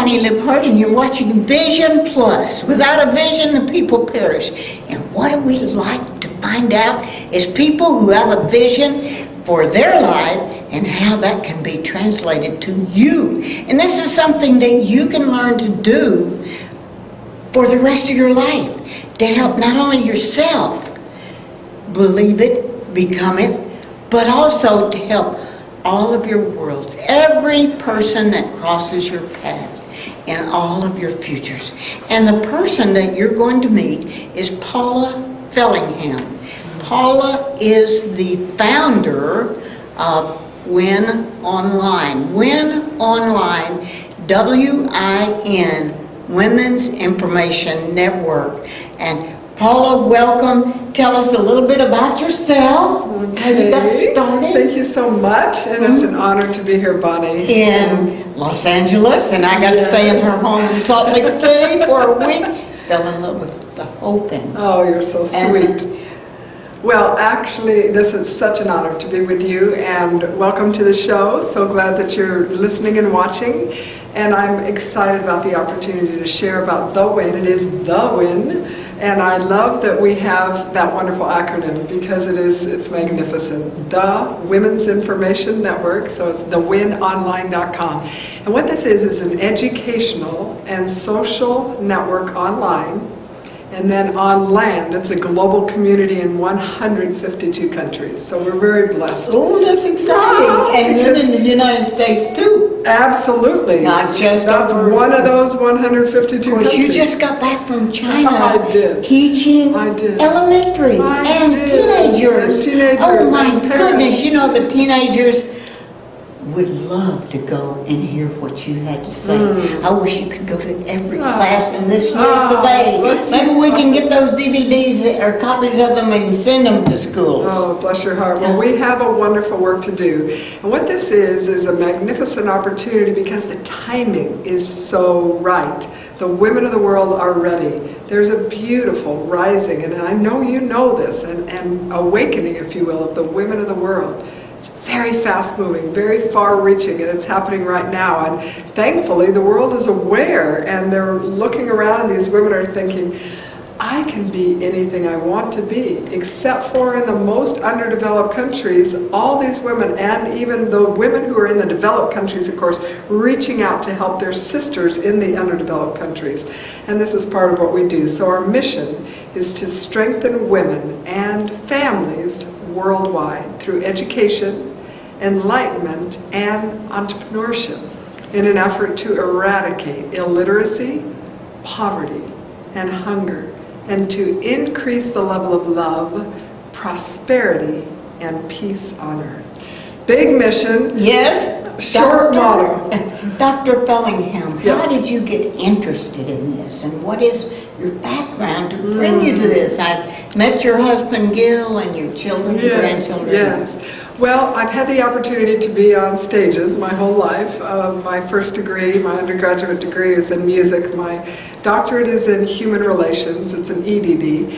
Bonnie Libhart, and you're watching Vision Plus. Without a vision, the people perish. And what do we like to find out is people who have a vision for their life and how that can be translated to you. And this is something that you can learn to do for the rest of your life to help not only yourself believe it, become it, but also to help all of your worlds, every person that crosses your path, and all of your futures. And the person that you're going to meet is Paula Fellingham. Paula is the founder of Win Online. Win Online, W-I-N, Women's Information Network. And Paula, welcome. Tell us a little bit about yourself. How you got started. Thank you so much, and it's an honor to be here, Bonnie. In Los Angeles, and I got to stay in her home in Salt Lake City for a week. Fell in love with the whole thing. Oh, you're so sweet. Well, actually, this is such an honor to be with you, and welcome to the show. So glad that you're listening and watching, and I'm excited about the opportunity to share about The Win. It is The Win, and I love that we have that wonderful acronym because it's magnificent. The Women's Information Network, so it's thewinonline.com. And what this is an educational and social network online. And then on land, it's a global community in 152 countries. So we're very blessed. Oh, that's exciting. And then in the United States, too. Absolutely. Not just That's one of those 152 Of course, countries. you just got back from China. I did. Teaching I did. elementary and teenagers. Oh, my goodness. You know, the teenagers would love to go and hear what you had to say. I wish you could go to every class in this US of A. Maybe we can get those DVDs or copies of them and send them to schools. Oh, bless your heart. Well, we have a wonderful work to do. And what this is a magnificent opportunity because the timing is so right. The women of the world are ready. There's a beautiful rising, and I know you know this, and awakening, if you will, of the women of the world. It's very fast moving, very far reaching, and it's happening right now. And thankfully, the world is aware, and they're looking around, and these women are thinking, I can be anything I want to be, except for in the most underdeveloped countries, all these women, and even the women who are in the developed countries, of course, reaching out to help their sisters in the underdeveloped countries. And this is part of what we do. So our mission is to strengthen women and families worldwide through education, enlightenment, and entrepreneurship in an effort to eradicate illiteracy, poverty, and hunger, and to increase the level of love, prosperity, and peace on earth. Big mission. Yes. Short motto. Dr. Fellingham, Yes. how did you get interested in this? And what is your background to bring you to this? I met your husband, Gil, and your children and grandchildren. Yes. Well, I've had the opportunity to be on stages my whole life. My first degree, my undergraduate degree is in music. My doctorate is in human relations. It's an EDD.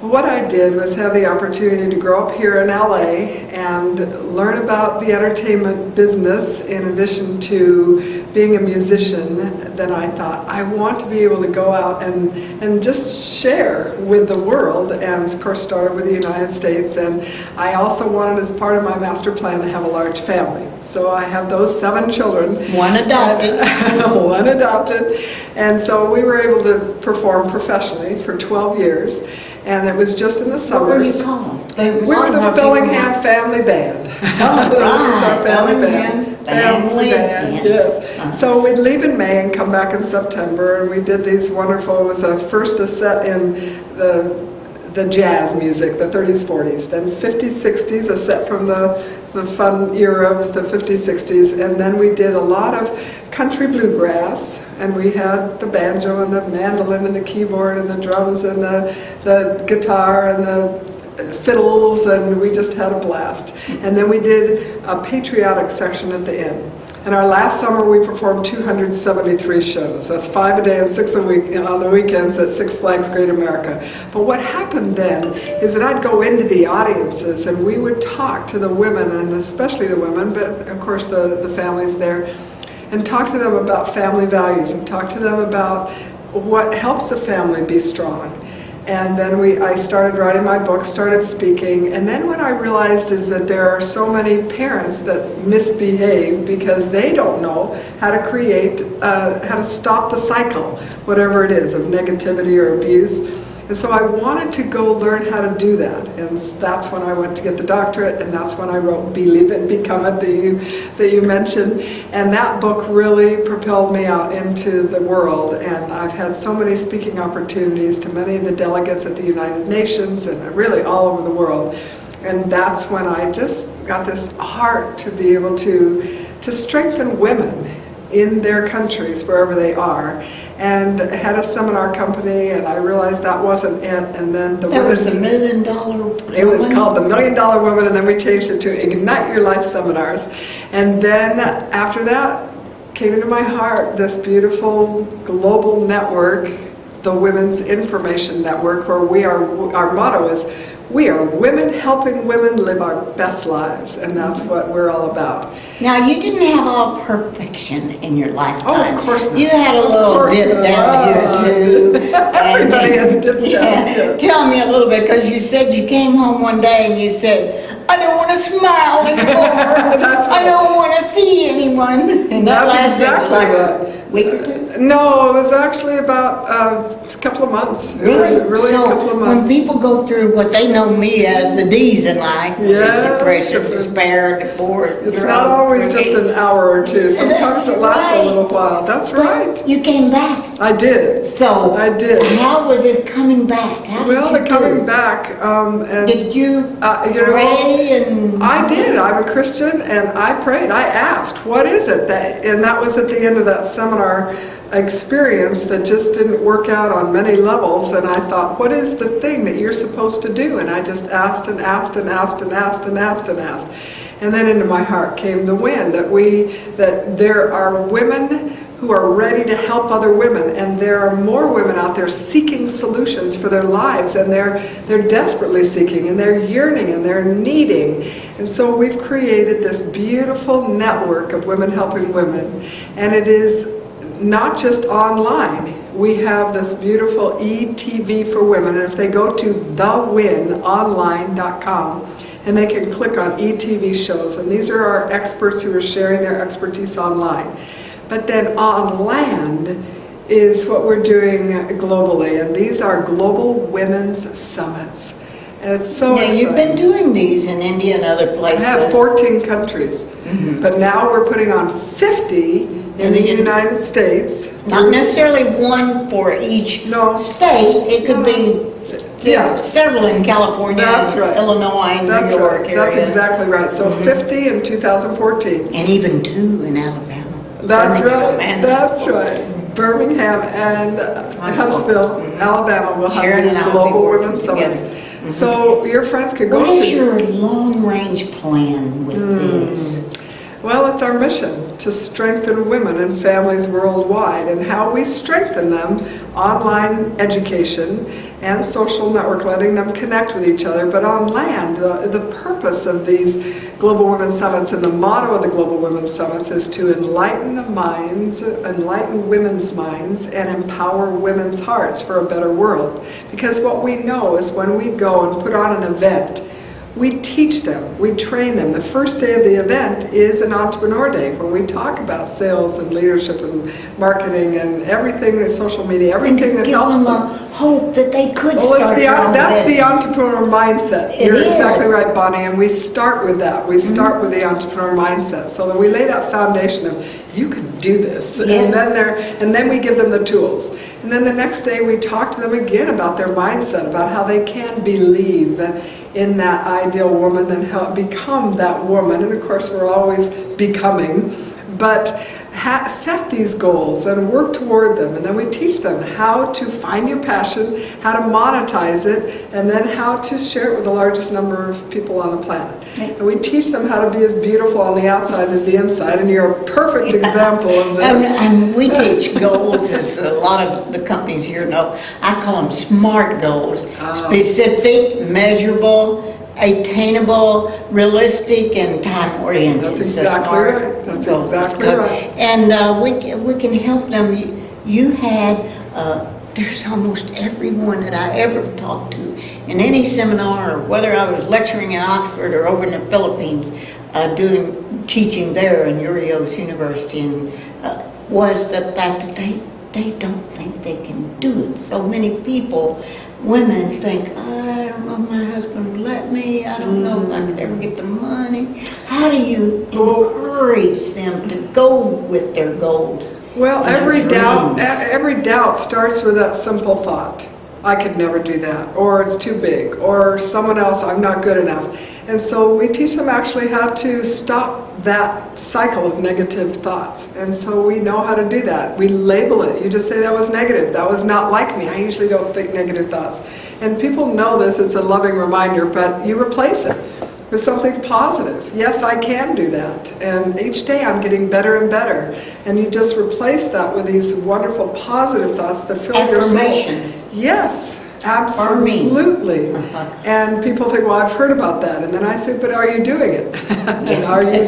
What I did was have the opportunity to grow up here in LA and learn about the entertainment business in addition to being a musician. Then I thought, I want to be able to go out and just share with the world, and of course started with the United States. And I also wanted, as part of my master plan, to have a large family. So I have those 7 children. One adopted. One adopted. And so we were able to perform professionally for 12 years. And it was just in the summers. What were you called? We were the Fellingham Family Band. That was just our family band. Family band, yes. So we'd leave in May and come back in September, and we did these wonderful, it was first a set in the jazz music, the 30s, 40s, then 50s, 60s, a set from the fun era of the 50s, 60s, and then we did a lot of country bluegrass, and we had the banjo and the mandolin and the keyboard and the drums and the guitar and the fiddles, and we just had a blast. And then we did a patriotic section at the end. And our last summer we performed 273 shows. That's 5 a day and 6 a week on the weekends at Six Flags Great America. But what happened then is that I'd go into the audiences and we would talk to the women, and especially the women, but of course the families there. and talk to them about family values and talk to them about what helps a family be strong. And then I started writing my book, started speaking, and then what I realized is that there are so many parents that misbehave because they don't know how to create, how to stop the cycle, whatever it is, of negativity or abuse. And so I wanted to go learn how to do that, and that's when I went to get the doctorate, and that's when I wrote Believe It, Become It that you mentioned. And that book really propelled me out into the world, and I've had so many speaking opportunities to many of the delegates at the United Nations and really all over the world. And that's when I just got this heart to be able to strengthen women in their countries, wherever they are, and had a seminar company, and I realized that wasn't it. And then That was the $1 Million Woman? It was called the $1 Million Woman, and then we changed it to Ignite Your Life Seminars. And then after that came into my heart this beautiful global network, the Women's Information Network, where our motto is, we are women helping women live our best lives, and that's what we're all about. Now, you didn't have all perfection in your lifetime. Oh, of course not. You had a little dip down here, too. Everybody has dip downs. Yeah. Tell me a little bit, because you said you came home one day and you said, I don't want to smile anymore. That's right. I don't want to see anyone. And that That's lasted exactly like right. a week or two? No, it was actually about a couple of months. Really? It was really So a couple of months. when people go through what they know me as the D's in life, Yeah, depression, sure. despair, divorce, It's not always just an hour or two. Sometimes it lasts a little while. That's right. But you came back. I did. So I did. How was this coming back? How Well, did the you coming do? back, and Did you you know, pray and? I did. I'm a Christian, and I prayed. I asked, "What is it that?" And that was at the end of that seminar experience that just didn't work out on many levels. And I thought, "What is the thing that you're supposed to do?" And I just asked and asked and asked and asked and asked and asked. And then into my heart came the wind that there are women who are ready to help other women, and there are more women out there seeking solutions for their lives, and they're desperately seeking, and they're yearning, and they're needing. And so we've created this beautiful network of women helping women, and it is not just online. We have this beautiful eTV for women, and if they go to thewinonline.com, and they can click on eTV shows, and these are our experts who are sharing their expertise online. But then on land is what we're doing globally, and these are global women's summits. And it's so Yeah, exciting. you've been doing these in India and other I places. have 14 countries, but now we're putting on 50 in the United States. Not necessarily one for each No. state. It could be Yeah. several in California, That's right. Illinois, New That's York right. area. That's exactly right. So 50 in 2014. And even 2 in Alabama. That's Birmingham right. and That's Huntsville. right. Birmingham and Huntsville, Alabama will have Sharon these and I will global be working women's summits. together. So your friends could go What to. is your long-range plan with this? Well, it's our mission to strengthen women and families worldwide, and how we strengthen them: online education and social network, letting them connect with each other. But on land, the purpose of these Global Women's Summits and the motto of the Global Women's Summits is to enlighten the minds, enlighten women's minds, and empower women's hearts for a better world. Because what we know is when we go and put on an event, we teach them, we train them. The first day of the event is an entrepreneur day, where we talk about sales and leadership and marketing and everything, that social media, everything that Give helps them them. a hope that they could Well, start their own that's the business. entrepreneur mindset. It You're is. exactly right, Bonnie, and we start with that. We start with the entrepreneur mindset, so that we lay that foundation of, you can do this, Yeah. and then we give them the tools. And then the next day we talk to them again about their mindset, about how they can believe in that ideal woman and how become that woman. And of course we're always becoming, but set these goals and work toward them, and then we teach them how to find your passion, how to monetize it, and then how to share it with the largest number of people on the planet. And we teach them how to be as beautiful on the outside as the inside, and you're a perfect example of this. And we teach goals, as a lot of the companies here know. I call them SMART goals: specific, measurable, attainable, realistic, and time-oriented. That's exactly right. That's exactly right. And we can help them. You had, there's almost everyone that I ever talked to in any seminar, or whether I was lecturing in Oxford or over in the Philippines, teaching there in Urios University, and was the fact that they don't think they can do it. So many people, women, think, I don't know if my husband would let me, I don't know if I could ever get the money. How do you encourage them to go with their goals? Well, and their every doubt starts with that simple thought. I could never do that, or it's too big, or someone else, I'm not good enough. And so we teach them actually how to stop that cycle of negative thoughts. And so we know how to do that. We label it. You just say that was negative. That was not like me. I usually don't think negative thoughts. And people know this. It's a loving reminder, but you replace it with something positive. Yes, I can do that. And each day I'm getting better and better. And you just replace that with these wonderful positive thoughts that fill your soul. Affirmations. Yes. Absolutely. And people think, well, I've heard about that. And then I say, but are you doing it? And are you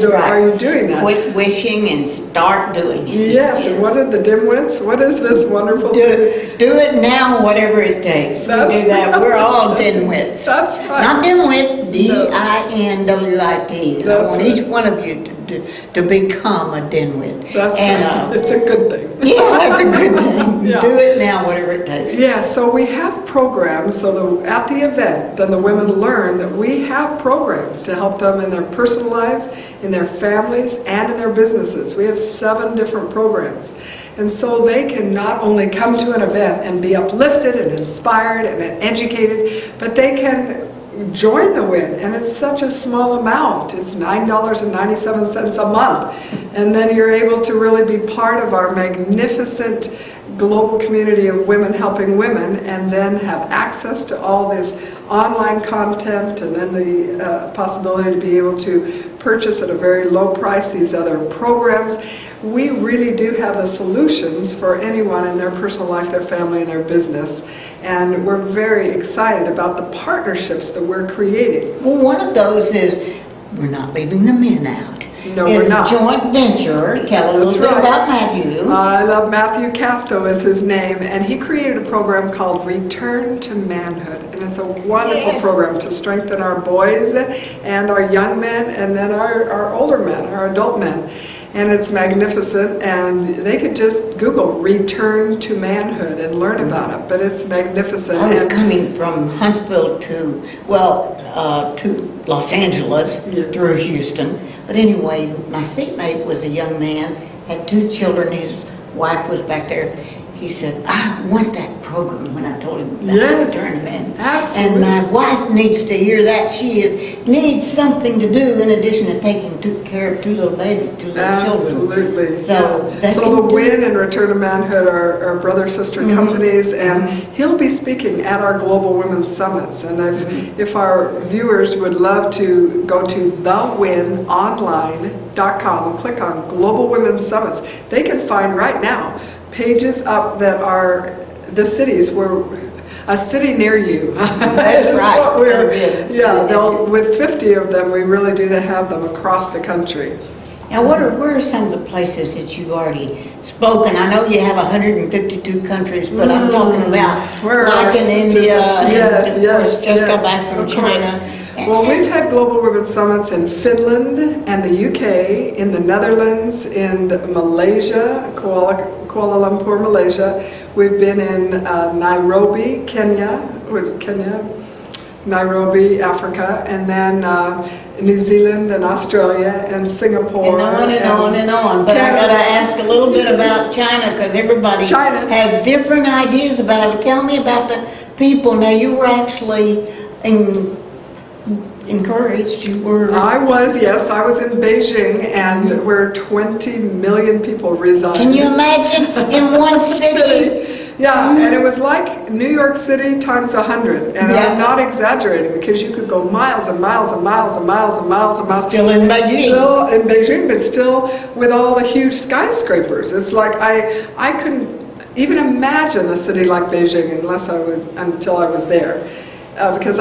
doing that? Quit wishing and start doing it. Yes, and what are the dimwits? What is this wonderful do it now, whatever it takes. That's we do that. Right. We're all dimwits. That's right. Not dimwits, D-I-N-W-I-T. I want each one of you to become a dimwit. That's right. It's a good thing. Yeah, it's a good thing. Yeah. Do it now, whatever it takes. Yeah, so we have programs, so at the event, then the women learn that we have programs to help them in their personal lives, in their families, and in their businesses. We have 7 different programs. And so they can not only come to an event and be uplifted and inspired and educated, but they can join the WIN, and it's such a small amount. It's $9.97 a month. And then you're able to really be part of our magnificent global community of women helping women, and then have access to all this online content, and then the possibility to be able to purchase at a very low price these other programs. We really do have the solutions for anyone in their personal life, their family, and their business. And we're very excited about the partnerships that we're creating. Well, one of those is we're not leaving the men out. No, we're not. It's a joint venture. Tell a little bit about Matthew. I love Matthew Casto is his name, and he created a program called Return to Manhood. And it's a wonderful program to strengthen our boys and our young men, and then our older men, our adult men. And it's magnificent, and they could just Google Return to Manhood and learn about it, but it's magnificent. I was coming from Huntsville to Los Angeles through Houston. But anyway, my seatmate was a young man, had 2 children, his wife was back there. He said, I want that program, when I told him about Return to Manhood. Absolutely. And my wife needs to hear that. She needs something to do in addition to taking care of 2 little babies, 2 little children. Absolutely. So the WIN and Return to Manhood are brother-sister companies, and he'll be speaking at our Global Women's Summits. And if our viewers would love to go to thewinonline.com and click on Global Women's Summits, they can find right now pages up that are the cities where a city near you. That's right. With 50 of them, we really do have them across the country. Now, where are some of the places that you've already spoken? I know you have 152 countries, but I'm talking about like in India, and of course just got back from China. Well, we've had Global Women's Summits in Finland and the UK, in the Netherlands, in Malaysia, Kuala Lumpur, Malaysia. We've been in Nairobi, Kenya, Nairobi, Africa, and then New Zealand and Australia and Singapore. And on and on and on. But Canada. I got to ask a little bit about China, because everybody has different ideas about it. But tell me about the people. Now, you were actually encouraged. I was in Beijing, and where 20 million people reside. Can you imagine in one city? Yeah, and it was like New York City times 100, and I'm not exaggerating, because you could go miles and miles and miles and miles and miles and miles. Still in Beijing. Still in Beijing, but still with all the huge skyscrapers. It's like I couldn't even imagine a city like Beijing until I was there. because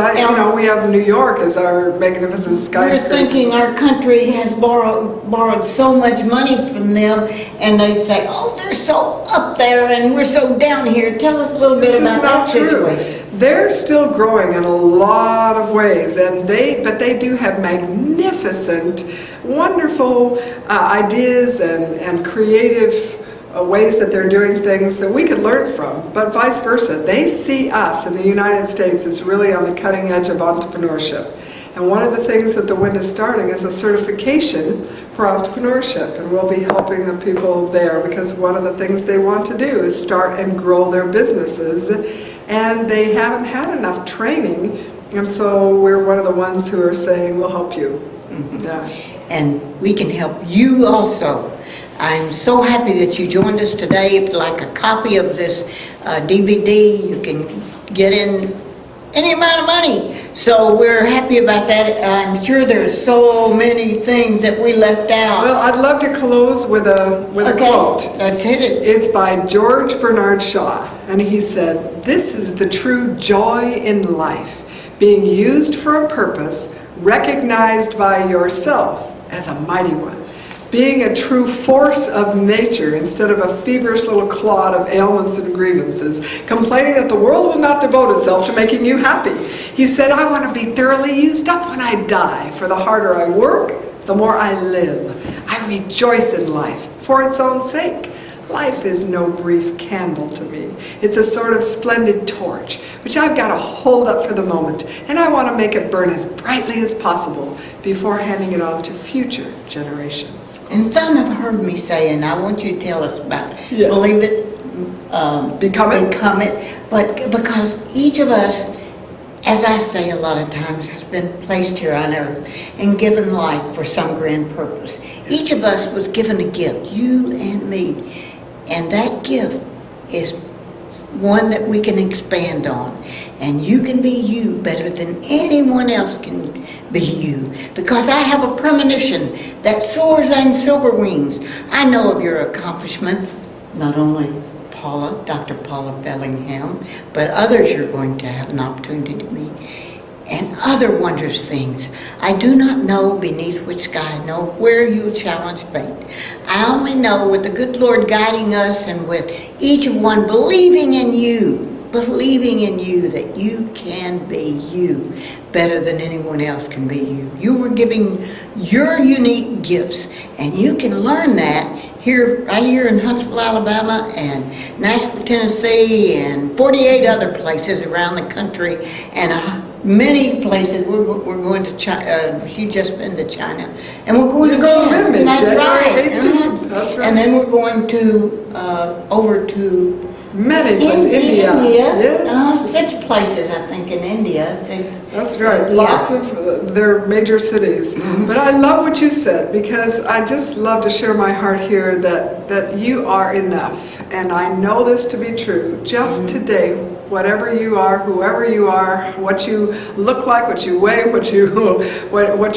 we have New York as our magnificent skyscraper. We're thinking our country has borrowed so much money from them, and they say, oh, they're so up there and we're so down here. Tell us a little bit about that situation. They're still growing in a lot of ways, but they do have magnificent, wonderful ideas and creative ways that they're doing things that we could learn from, but vice versa. They see us in the United States as really on the cutting edge of entrepreneurship. And one of the things that the Wind is starting is a certification for entrepreneurship, and we'll be helping the people there because one of the things they want to do is start and grow their businesses, and they haven't had enough training, and so we're one of the ones who are saying, we'll help you. Mm-hmm. Yeah. And we can help you also. I'm so happy that you joined us today. If you'd like a copy of this DVD, you can get in any amount of money. So we're happy about that. I'm sure there's so many things that we left out. Well, I'd love to close with a quote. Let's hit it. It's by George Bernard Shaw, and he said, "This is the true joy in life, being used for a purpose, recognized by yourself as a mighty one. Being a true force of nature instead of a feverish little clod of ailments and grievances, complaining that the world will not devote itself to making you happy." He said, "I want to be thoroughly used up when I die, for the harder I work, the more I live. I rejoice in life for its own sake. Life is no brief candle to me. It's a sort of splendid torch, which I've got to hold up for the moment, and I want to make it burn as brightly as possible before handing it on to future generations." And some have heard me say, and I want you to tell us about it. Yes. Believe it, Become it. Become it. But because each of us, as I say a lot of times, has been placed here on earth and given life for some grand purpose. Each of us was given a gift, you and me. And that gift is one that we can expand on. And you can be you better than anyone else can be you. Because I have a premonition that soars on silver wings. I know of your accomplishments, not only Dr. Paula Fellingham, but others you're going to have an opportunity to meet. And other wondrous things. I do not know beneath which sky, nor where you challenge fate. I only know with the good Lord guiding us and with each one believing in you that you can be you better than anyone else can be you. You were giving your unique gifts, and you can learn that right here in Huntsville, Alabama, and Nashville, Tennessee, and 48 other places around the country, and many places. We're going to China. She's just been to China, and we're going to go with me. That's right. 18th. That's right. And then we're going to over to many places. India. Yes. 6 places, I think, in India. That's right. Lots of their major cities. Mm-hmm. But I love what you said, because I just love to share my heart here that you are enough. And I know this to be true. Just today, whatever you are, whoever you are, what you look like, what you weigh, what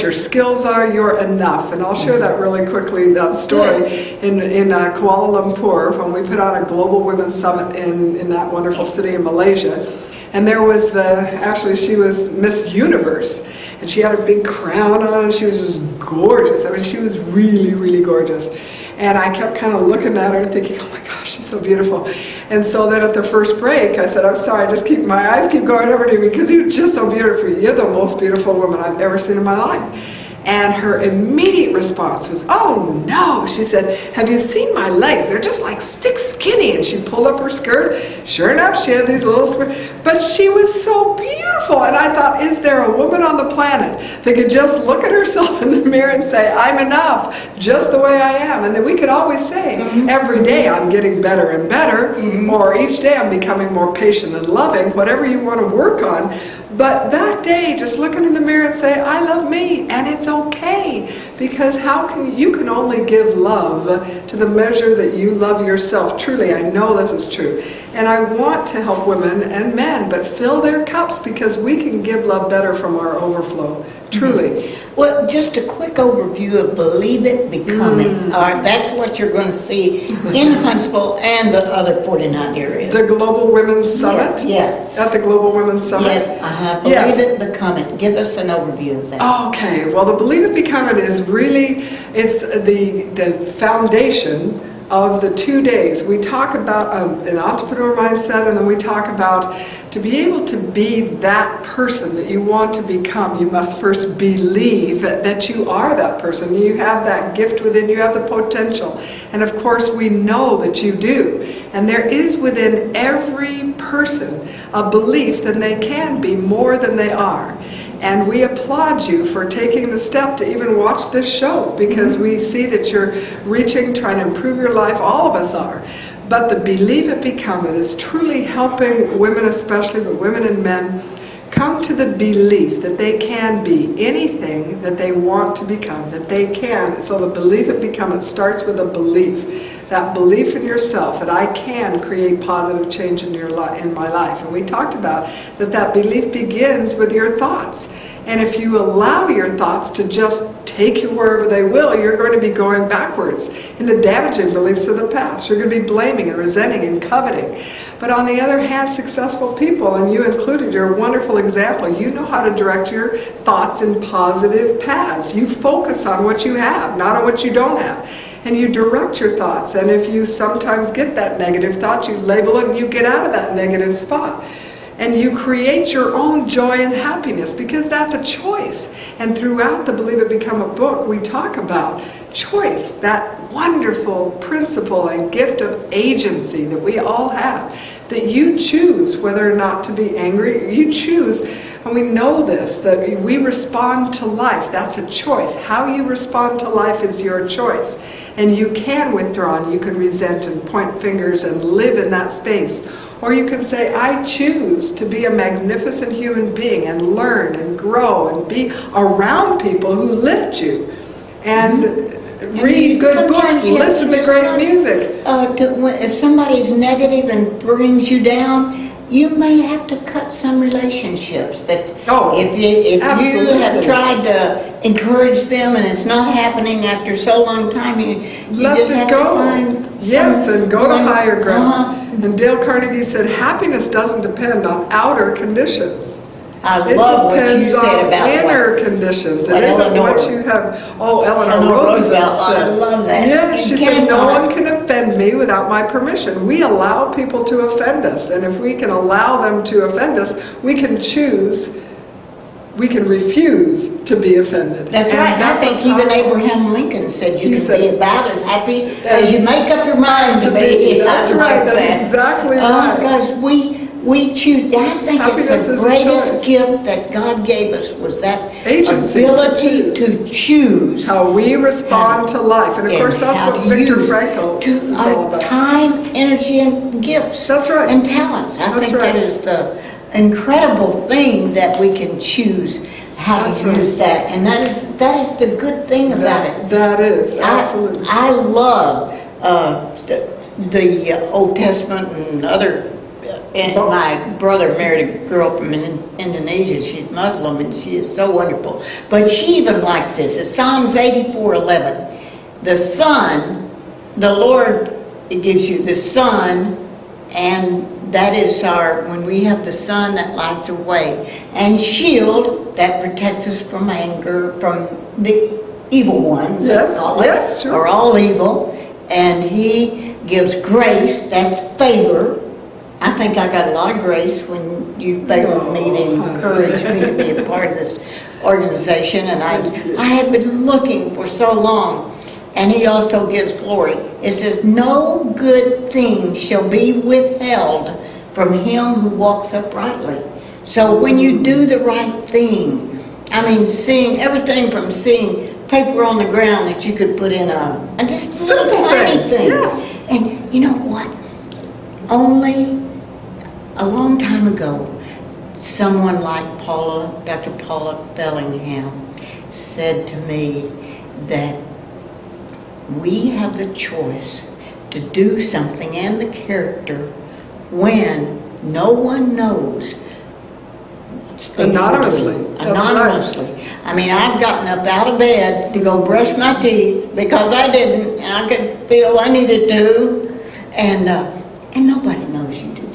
your skills are, you're enough. And I'll share that really quickly, that story in Kuala Lumpur, when we put on a Global Women's Summit in that wonderful city in Malaysia. And there was she was Miss Universe, and she had a big crown on, and she was just gorgeous. I mean, she was really, really gorgeous. And I kept kind of looking at her and thinking, oh my gosh, she's so beautiful. And so then at the first break, I said, I'm sorry, my eyes keep going over to you because you're just so beautiful. You're the most beautiful woman I've ever seen in my life. And her immediate response was, oh no. She said, have you seen my legs? They're just like stick skinny. And she pulled up her skirt. Sure enough, she had these little squares. But she was so beautiful. And I thought, is there a woman on the planet that could just look at herself in the mirror and say, I'm enough, just the way I am? And then we could always say, every day I'm getting better and better, or each day I'm becoming more patient and loving, whatever you want to work on. But that day, just looking in the mirror and say, I love me, and it's okay, Because you can only give love to the measure that you love yourself. Truly, I know this is true. And I want to help women and men, but fill their cups, because we can give love better from our overflow. Truly. Well, just a quick overview of Believe It, Become It. That's what you're going to see in Huntsville and the other 49 areas. The Global Women's Summit? Yes. At the Global Women's Summit? Yes. Believe It, Become It. Give us an overview of that. Okay. Well, the Believe It, Become It is really, it's the foundation of the 2 days. We talk about an entrepreneur mindset, and then we talk about to be able to be that person that you want to become, you must first believe that you are that person. You have that gift within you, have the potential. And of course, we know that you do. And there is within every person a belief that they can be more than they are. And we applaud you for taking the step to even watch this show, because we see that you're reaching, trying to improve your life. All of us are. But the Believe It, Become It is truly helping women, especially, but women and men, come to the belief that they can be anything that they want to become, that they can. So the Believe It, Become It starts with a belief. That belief in yourself, that I can create positive change in my life. And we talked about that belief begins with your thoughts. And if you allow your thoughts to just take you wherever they will, you're going to be going backwards into damaging beliefs of the past. You're going to be blaming and resenting and coveting. But on the other hand, successful people, and you included, you're a wonderful example. You know how to direct your thoughts in positive paths. You focus on what you have, not on what you don't have. And you direct your thoughts. And if you sometimes get that negative thought, you label it and you get out of that negative spot. And you create your own joy and happiness, because that's a choice. And throughout the Believe It, Become It book, we talk about choice, that wonderful principle and gift of agency that we all have, that you choose whether or not to be angry. You choose, and we know this, that we respond to life. That's a choice. How you respond to life is your choice. And you can withdraw, and you can resent and point fingers and live in that space. Or you can say, I choose to be a magnificent human being and learn and grow and be around people who lift you. And read good books, listen to great music. If somebody's negative and brings you down, you may have to cut some relationships. That if you have tried to encourage them and it's not happening after so long time, you let just it have go. to find and go to higher ground. And Dale Carnegie said, happiness doesn't depend on outer conditions. I love what you said about inner conditions. It isn't what you have. Eleanor Roosevelt said. I love that. Yeah, she said, no one can offend me without my permission. We allow people to offend us. And if we can allow them to offend us, we can choose, we can refuse to be offended. That's right. I think even Abraham Lincoln said you can be about as happy as you make up your mind to be. That's right. That's exactly right. Because we choose. I think it's the greatest gift that God gave us was that agency, ability to choose how we respond to life. And of course, that's what Viktor Frankl is all about. Time, energy, and gifts. That's right. And talents. I think that is the incredible thing that we can choose how to use that. And that is the good thing about it. That is, absolutely. I love the Old Testament and other. And my brother married a girl from Indonesia. She's Muslim, and she is so wonderful. But she even likes this. It's Psalms 84:11. The sun, the Lord gives you the sun, and that is when we have the sun that lights our way. And shield, that protects us from anger, from the evil one, let's call it, sure. or all evil. And He gives grace, that's favor. I think I got a lot of grace when you favored me and encouraged me to be a part of this organization, and I had been looking for so long. And He also gives glory. It says, no good thing shall be withheld from him who walks uprightly. So when you do the right thing, I mean, seeing everything from seeing paper on the ground that you could put in and just little tiny things. Yes. And you know what? Only a long time ago, someone like Dr. Paula Fellingham said to me, that we have the choice to do something and the character when no one knows. Anonymously. Anonymously. I mean, I've gotten up out of bed to go brush my teeth because I didn't, and I could feel I needed to, and nobody knows you do that.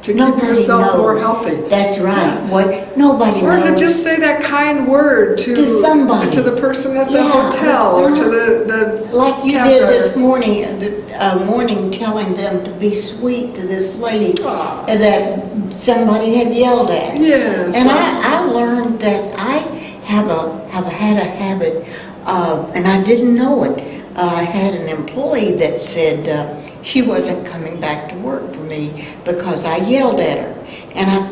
To keep yourself more healthy. That's right. What nobody knows. Or to just say that kind word to somebody, to the person at the hotel, or to the like you cab did driver. this morning, telling them to be sweet to this lady that somebody had yelled at. Yes. And I learned that I have had a habit, and I didn't know it. I had an employee that said she wasn't coming back to work for me because I yelled at her. And I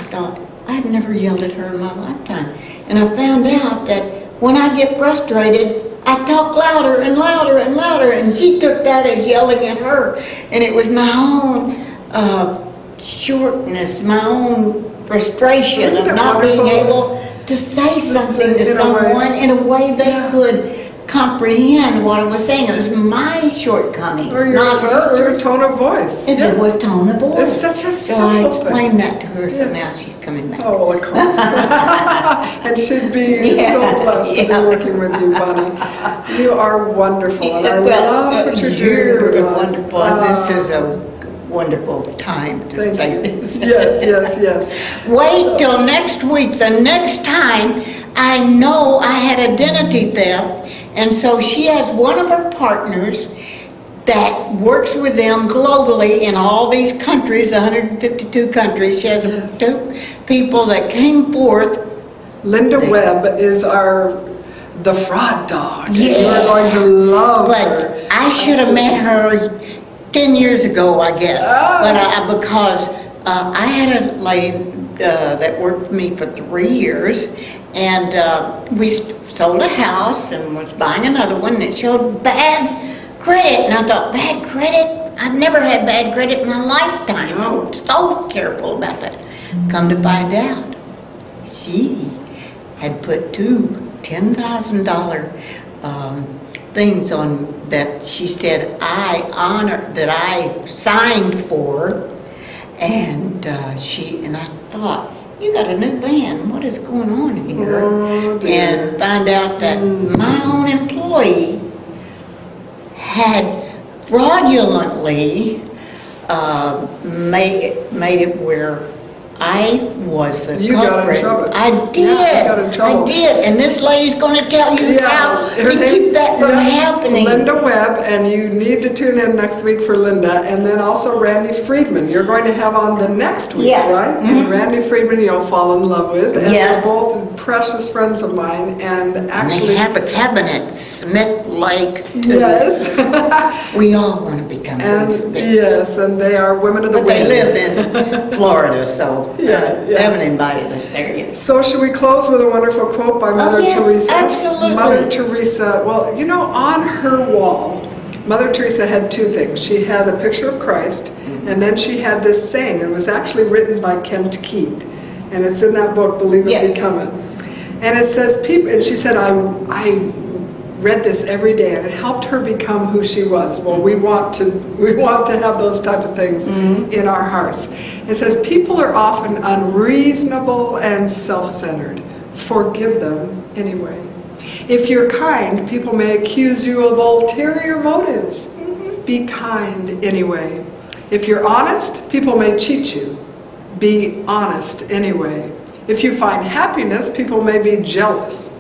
thought, I've never yelled at her in my lifetime. And I found out that when I get frustrated, I talk louder and louder and louder. And she took that as yelling at her. And it was my own shortness, my own frustration of not being able to say something to someone in a way they could comprehend what I was saying. It was my shortcomings, not hers. Just your tone of voice. It was tone of voice. It's such a so I simple explained that to her, so now she's coming back. Oh, of course. And she'd be so blessed to be working with you, Bonnie. You are wonderful, and I love what you're doing. You're wonderful. This is a wonderful time to say this. Yes. Wait till next week. The next time I know I had identity theft, and so she has one of her partners that works with them globally in all these countries, 152 countries. She has two people that came forth. Linda Webb is the fraud dog. Yeah. You're going to love her. But I should have met her 10 years ago, I guess. But because I had a lady that worked for me for 3 years, and we sold a house and was buying another one, and it showed bad credit. And I thought, bad credit? I've never had bad credit in my lifetime. I'm so careful about that. Come to find out, she had put two $10,000 things on that she said that I signed for, and I thought, you got a new van, what is going on here? And find out that my own employee had fraudulently made it where I was the culprit. You got in trouble. I did. Yeah, you got in trouble. I did. And this lady's going to tell you how to keep that from happening. Linda Webb, and you need to tune in next week for Linda, and then also Randy Friedman. You're going to have on the next week, right? Mm-hmm. And Randy Friedman, you'll fall in love with, and they're both precious friends of mine. And actually, they have a cabinet, Smith Lake. Too. Yes. We all want to become friends. Yes, and they are women of the But wind. they live in Florida, so. Yeah. They haven't invited us there yet. So should we close with a wonderful quote by Mother Teresa? Absolutely. Mother Teresa, well, you know, on her wall, Mother Teresa had two things. She had a picture of Christ, and then she had this saying. It was actually written by Kent Keith, and it's in that book, Believe It, Become It. And it says, people, and she said, I read this every day, and it helped her become who she was. Well, we want to have those type of things in our hearts. It says, people are often unreasonable and self-centered. Forgive them anyway. If you're kind, people may accuse you of ulterior motives. Be kind anyway. If you're honest, people may cheat you. Be honest anyway. If you find happiness, people may be jealous.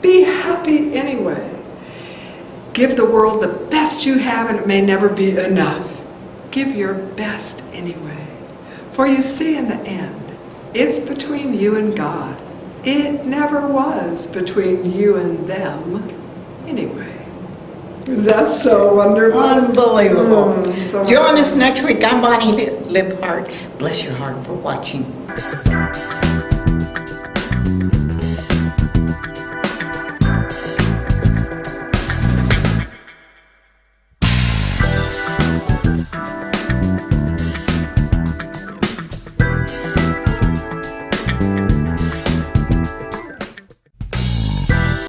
Be happy anyway. Give the world the best you have, and it may never be enough. Give your best anyway. For you see, in the end, it's between you and God. It never was between you and them anyway. Is that so wonderful? Unbelievable. So Join us next week. I'm Bonnie Libhart. Bless your heart for watching.